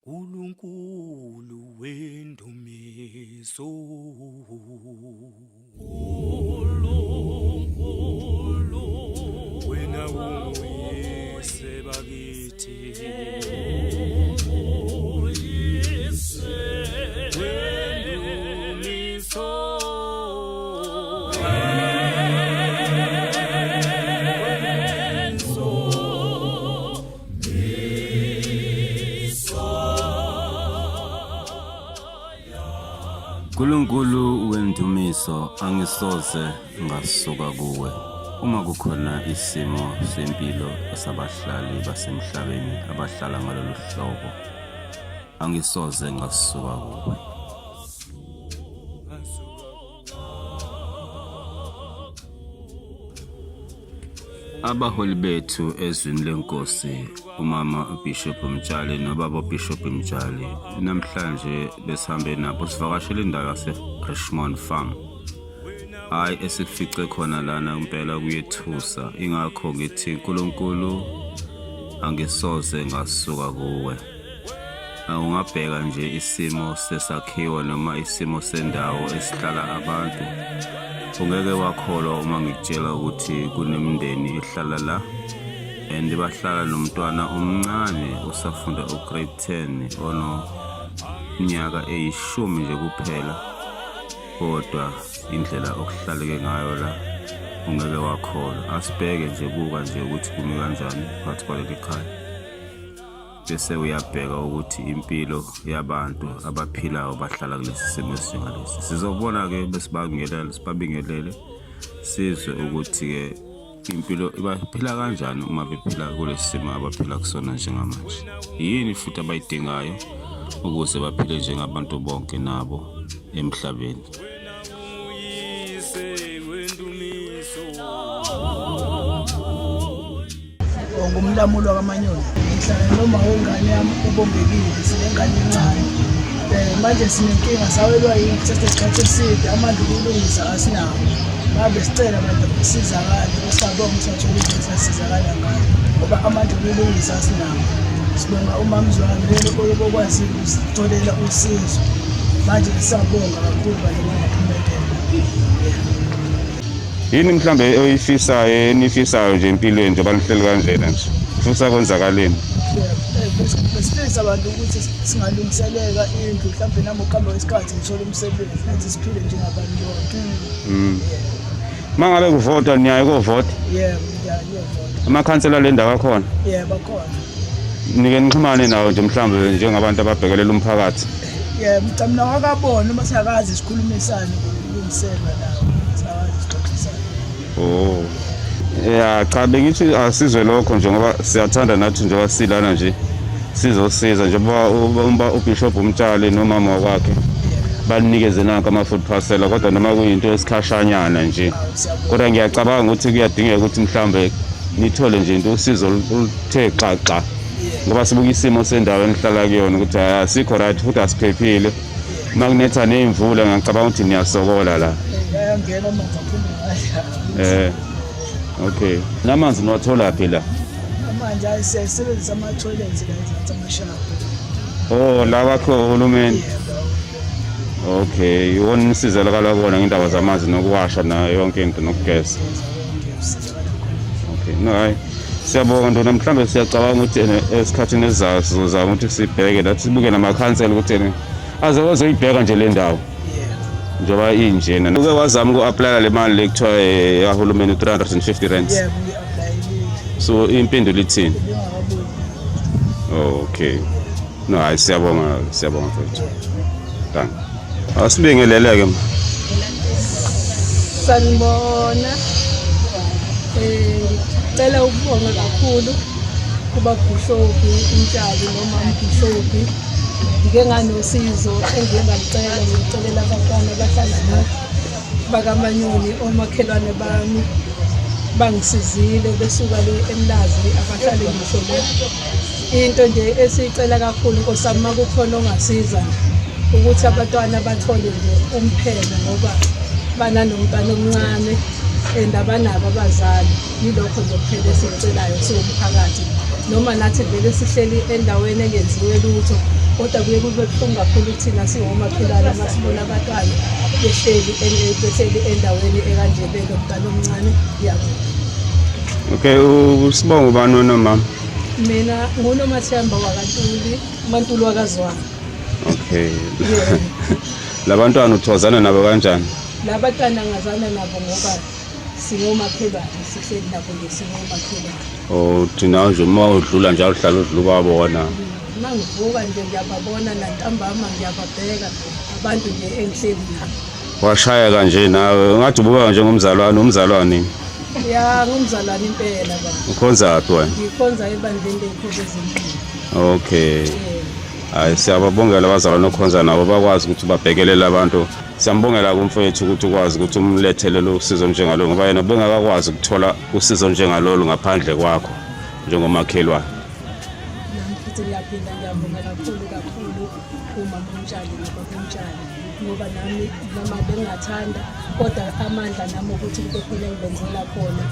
uNkulunkulu wendumiso wena unguyise bakithi wendumiso uNkulunkulu wendumiso angisoze ngasuka kuwe uma kukhona isimo sempilo sabahlali basemhlabeni abahlala ngalolu hlobo angisoze ngasuka kuwe. Abaholi bethu ezwini lenkosi umama uBishop Mtshali nobaba uBishop Mtshali namhlanje besihambe nabo sivakashela indawo yase-Richmond Farm. Hayi esifice khona lana impela kuyethusa ingakho ngithi uNkulunkulu angisoze ngasuka kuwe. Ungabheka nje isimo sesakhiwo noma isimo sendawo esihlala abantu ungeke wakholwa uma ngikutshela ukuthi kunemndeni ehlala la and bahlala nomntwana omncane usafunda ugrade 10 ono minyaka e10 nje kuphela kodwa indlela okuhlaleke ngayo la ungeke wakholwa. Asibheke nje buka nje ukuthi kumi kanjani phakathi kwaleli khaya bese uyabheka ukuthi impilo yabantu abaphilayo bahlala kulesi simo esingalesi. Sizobona ke sibabingelele sizwe ukuthi ke impilo ibaphila kanjani uma bephila kulesi simo abaphila kusona njengamanje. Yini futhi abayidingayo ukuze baphile njengabantu bonke nabo emhlabeni. Ngumlamulo kaManyoni ngihlala noma ungane yami ubombekile sinengane encane manje sinenkinga sawelwa yithathe isikhathi eside amandla okulungisa asinawo ngabe sicela abantu besizakale besabonga sithola ukuthi sisizakala ngayo ngoba amandla okulungisa asinawo. Sibonga umamzwane lelo okwazi ukusitholela usizo manje sisabonga kakhulu balengaphumelela. Yini mhlambe oyifisayo enifisayo nje empilweni njengoba nihleli kanjena nje ufisa kwenzakaleni? Besifisa abantu ukuthi singalungiseleka indlu mhlambe nami ukuhamba kwesikhathi ngithole umsebenzi futhi siphile njengabantu bonke. Mangabe kuvota niyaye ukuvota? Yebo, ngiyavota. Amakhansela le ndawo akhona? Yebo, akhona. Nike nixhumane nawo nje mhlambe njengabantu ababhekelela umphakathi. Yebo, mna wakabona uma siyakazi isikhulumisane ukulungiselwa nawo. Oh. Yeah, cha bengithi asizwe lokho nje ngoba siyathanda nathi njengoba silana nje sizosiza njengoba uBishop Mtshali nomama wakwakhe banikeze nanka ama-food parcel kodwa noma kuyinto esikhashanyana nje kodwa ngiyacabanga ukuthi kuyadingeka ukuthi mhlambe nithole nje into usizo oluthe xaxa ngoba sibuka isimo sendawo enihlala kuyona ukuthi asikho right futhi asiphephile makunetha nemvula ngiyacabanga ukuthi niyasokola la. Ngiyangena manje aphinde okay. Namanzi niwathola phi la? Manje ayisebenzisa ama-toilets la amashafu. Oh, la kwakho uhulumeni. Okay, iwona nisizela kalakona ngendaba zamanzi nokuwasha nayo yonke into nokugeza. Okay, no hayi. Siyabonga ntona mhlambe siyacabanga ukuthi esikhathini esizayo sizozama ukuthi sibheke la sibuke namakhansela ukuthi aze bazoyibheka nje le ndawo. Njengoba injena uke wazama uku-apply le mali lekuthiwa yahulumeni 350 rand. Yebo, ngi-apply. So impendulo ithini? Okay. No hayi siyabonga mfethu. Thank. Asibingeleleke ma. Sanibona. Ngicela ukubonga kakhulu kuba Bishop Mtshali noma uBishop. Ngike nganosizo engingalicela ngicelela abantwana abahlala nabo bakaManyoni omakhelwane bami bangisizile besuka le eMlazi abahlale ngisho le into nje esicela kakhulu nkosami makukhona ongasiza ukuthi abantwana bathole nje umphela ngoba bananomntwana omncane endabanabo abazali yilokho nje kuphela esicelayo siwumphakathi noma nathi vele sihleli endaweni engenziwe lutho kodwa kuye kube buhlungu kakhulu thina singomakhelwane masibona abantwana behleli endaweni ekanje benomntana omncane yabo. Okay, usibonga ubani wena mama? Mina nguNomathemba wakwaNtuli, uMaNtuli wakwaZwane. Okay. Yeah. Labantwana uthozana nabo kanjani? Labantwana ngazana nabo ngoba singomakhelwane, sihleli nabo nje singomakhelwane. Oh, thina nje uma udlula njalo uhlala udluka wabona. Mangivuka nje ngiyababona nantambama ngiyababheka abantu nje engihleli nabo. Washaya kanje nawe ungathi ubuka umzalwane. Ya ngumzalwane impela baba. Ukhonza phi wena? Ngikhonza ebandleni lekhulu ezempilo. Okay. Hayi siyababongela abazalwane okhonza nabo bakwazi ukuthi babhekelele abantu. Siyambongela kumfowethu ukuthi ukwazi ukuthi umlethele lo usizo njengalo ngoba yena bengakakwazi ukuthola usizo njengalolu ngaphandle kwakho njengomakhelwane. Nami futhi ngiyaphinda ngiyabonga kakhulu umama uMtshali nobaba uMtshali ngoba nami noma bengathanda kodwa amandla nami ukuthi kube khona engibenzela khona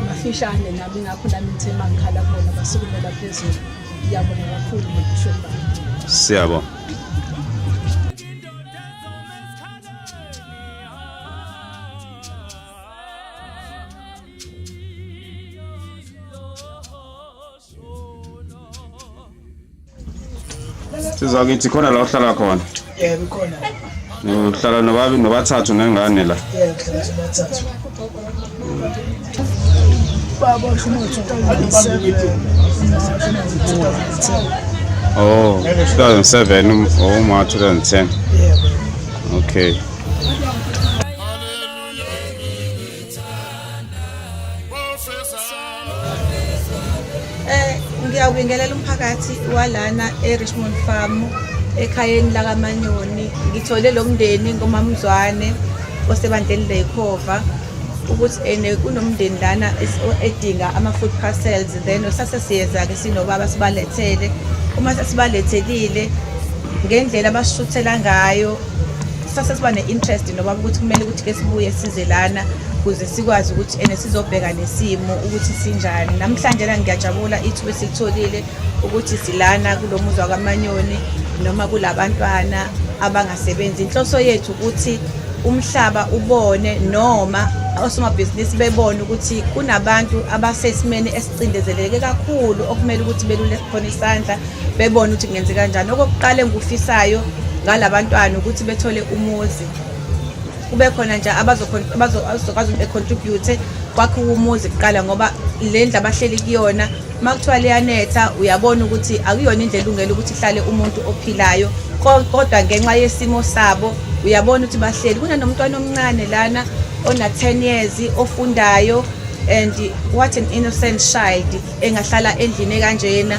mafishane nami ngakho nami ngithe mangikhala khona basukumela phezulu. Ngiyabonga kakhulu ngibishopha. Siyabonga. Sizakithi khona la uhlala khona. Yebo khona. Uhlala nobathathu nengane la. Yebo khona sibathathu. Baba ushumuthi 2007. Oh, 2007 or March 2010. Yebo. Okay. Ngiyawubingelela umphakathi walana eRichmond Farm ekhayeni lakaManyoni. Ngithole lo mndeni ngomamzwane osebandleni lekhova ukuthi kunomndeni lana edinga ama-food parcels, then sase siyeza ke sinobaba sibalethele. Uma sasibalethelile ngendlela abashuthela ngayo sase siba ne-interest nobaba ukuthi kumele ukuthi ke sibuye size lana ukuze sikwazi ukuthi sizobheka nesimo ukuthi sinjani. Namhlanje la ngiyajabula ithuba esilitholile ukuthi silana kulomuzi wakaManyoni noma kulabantwana abangasebenzi. Inhloso yethu ukuthi umhlaba ubone noma osomabhizinisi bebone ukuthi kunabantu abasesimene esicindezeleke kakhulu okumele ukuthi belule khona isandla bebone ukuthi kungenzeka kanjani. Okokuqala engufisayo ngalabantwana ukuthi bethole umuzi, kube khona nje abazokwazi becontribute kwakho umuzi kuqala ngoba le ndlu abahleli kuyona makuthiwa liyanetha uyabona ukuthi akuyona indlela elungile ukuthi ihlale umuntu ophilayo, kodwa ngenxa yesimo sabo uyabona ukuthi bahleli. Kunanomntwana omncane lana ona 10 years ofundayo, and what an innocent child engahlala endlini kanjena.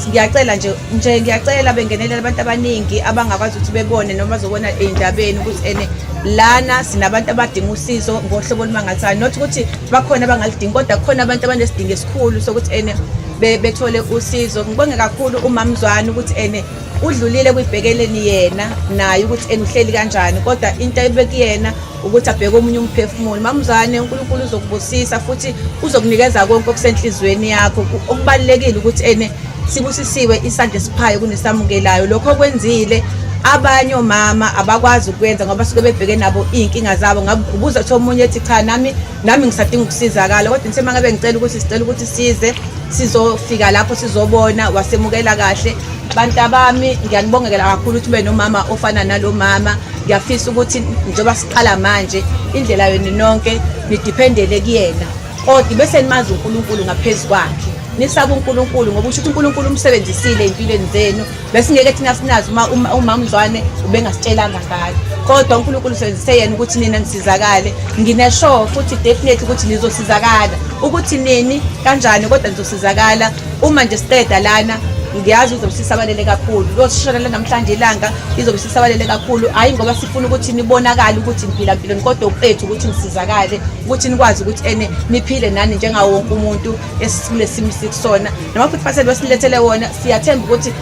Ngiyacela ngiyacela bengenelela abantu abaningi abangakwazi ukuthi bebone noma bazobona endabeni ukuthi lana sinabantu abadinga usizo ngohlobo olumangazayo, not ukuthi bakhona abangalidingi kodwa khona abantu abanesidingo esikhulu sokuthi bethole usizo. Ngibonge kakhulu uMamzwane ukuthi udlulile kwibhekeleni yena naye ukuthi uhleli kanjani, kodwa into ebekuyena ukuthi abheke omunye umphefumulo. Mamzwane uNkulunkulu uzokubusisa futhi uzokunikeza konke okusenhlizweni yakho. Okubalekile ukuthi sibusisiwe isandla esiphayo kunesamukelayo. Lokho kwenzile abanye omama abakwazi ukwenza ngoba suke bebheke nabo inkinga zabo. Ngabuza ukuthi omunye ethi cha nami ngisadinga ukusizakala, kodwa ngisema ngabe ngicela ukuthi size sizofika lapho sizobona wasemukela kahle. Bantu bami ngiyanibongela kakhulu ukuthi benomama ofana nalo mama. Ngiyafisa ukuthi njengoba siqala manje indlela yenu nonke nidependele kuyena, kodwa bese nimazi uNkulunkulu ngaphezulu kwakhe. Nisaba uNkulunkulu ngoba usho ukuthi uNkulunkulu umsebenzisile empilweni zenu, bese ngeke thina sinazi uMamzwane ubengasitshelanga ngalo, kodwa uNkulunkulu usebenzise yena ukuthi nina nisizakale. Ngineshow futhi definitely ukuthi nizosizakala, ukuthi nini kanjani kodwa nizosizakala. Uma nje siqeda lana ngiyazi uzobe sisabalele kakhulu. Lo sishonela namhlanje ilanga izobe sisabalele kakhulu, hayi ngoba sifuna ukuthi nibonakale ukuthi niphila empilweni, kodwa uqethu ukuthi nisizakale, ukuthi nikwazi ukuthi niphile nani njengawo wonke umuntu esikulesimo sikusona. Noma futhi fasele besilethele wona siyathemba ukuthi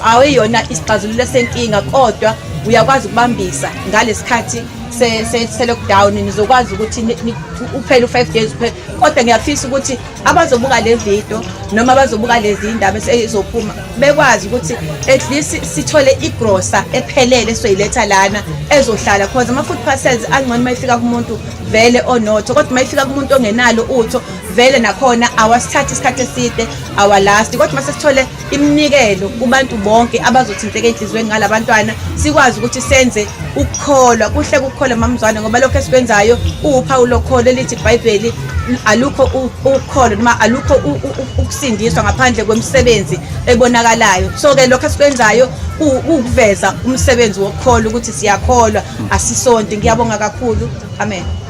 aweyona isixazululo senkinga, kodwa uyakwazi ukubambisa ngalesikhathi se-lockdown nizokwazi ukuthi uphele u5 days kuphela. Kodwa ngiyafisa ukuthi abazobuka le video noma abazobuka lezi indaba ezizophuma bekwazi ukuthi at least sithole igrosa ephelele soyiletha lana ezohlala because ama-food parcels angcono mayifika kumuntu vele onotho, kodwa mayifika kumuntu ongenalo utho vele nakhona awasithatha isikhathi eside awalasti. Kodwa mase sithole iminikelo kubantu bonke abazothinteka enhlizweni ngalabantwana, sikwazi ukuthi senze ukukholwa. Kuhle ukukholwa mamzwane ngoba lokho esikwenzayo uphawu lokholo elithi iBhayibheli, alukho ukukholwa noma alukho ukusindiswa ngaphandle kwemisebenzi ebonakalayo. So ke lokho esikwenzayo ukuveza umsebenzi wokukholwa ukuthi siyakholwa asisonto. Ngiyabonga kakhulu. Amen.